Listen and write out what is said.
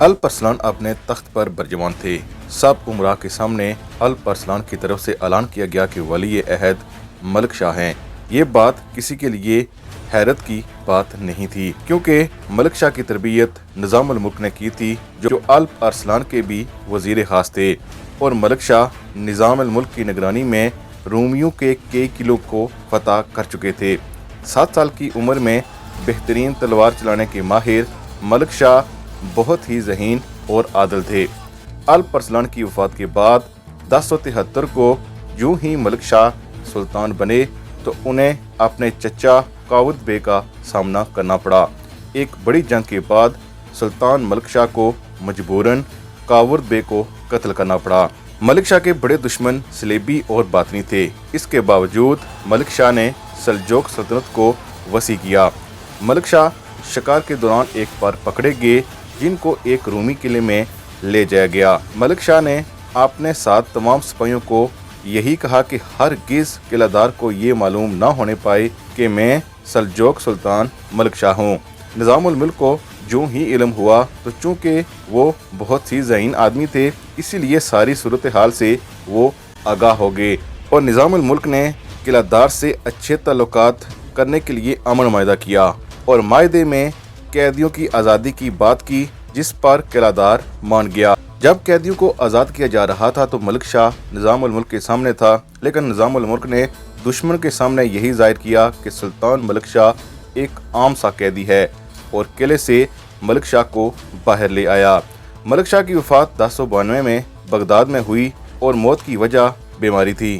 الپ ارسلان اپنے تخت پر برجمان تھے۔ سب امراء کے سامنے الپ ارسلان کی طرف سے اعلان کیا گیا کہ ولی عہد ملک شاہ ہیں۔ یہ بات کسی کے لیے حیرت کی بات نہیں تھی، کیونکہ ملک شاہ کی تربیت نظام الملک نے کی تھی، جو الپ ارسلان کے بھی وزیر خاص تھے، اور ملک شاہ نظام الملک کی نگرانی میں رومیوں کے کئی قلعوں کو فتح کر چکے تھے۔ 7 سال کی عمر میں بہترین تلوار چلانے کے ماہر ملک شاہ بہت ہی ذہین اور عادل تھے۔ الپ ارسلان کی وفات کے بعد 1073 کو یوں ہی ملک شاہ سلطان بنے تو انہیں اپنے چچا کاوود بے کا سامنا کرنا پڑا۔ ایک بڑی جنگ کے بعد سلطان ملک شاہ کو مجبوراً کاوود بے کو قتل کرنا پڑا۔ ملک شاہ کے بڑے دشمن سلیبی اور باطنی تھے۔ اس کے باوجود ملک شاہ نے سلجوق سلطنت کو وسیع کیا۔ ملک شاہ شکار کے دوران ایک بار پکڑے گئے، جن کو ایک رومی قلعے میں لے جایا گیا۔ ملک شاہ نے اپنے ساتھ تمام سپاہیوں کو یہی کہا کہ ہرگز قلعہ دار کو یہ معلوم نہ ہونے پائے کہ میں سلجوق سلطان ملک شاہ ہوں۔ نظام الملک کو جو ہی علم ہوا تو چونکہ وہ بہت ہی ذہین آدمی تھے، اسی لیے ساری صورتحال سے وہ آگاہ ہو گئے، اور نظام الملک نے قلعہ دار سے اچھے تعلقات کرنے کے لیے امن معاہدہ کیا، اور معاہدے میں قیدیوں کی آزادی کی بات کی، جس پر قلعہ دار مان گیا۔ جب قیدیوں کو آزاد کیا جا رہا تھا تو ملک شاہ نظام الملک کے سامنے تھا، لیکن نظام الملک نے دشمن کے سامنے یہی ظاہر کیا کہ سلطان ملک شاہ ایک عام سا قیدی ہے، اور قلعے سے ملک شاہ کو باہر لے آیا۔ ملک شاہ کی وفات 1092 میں بغداد میں ہوئی، اور موت کی وجہ بیماری تھی۔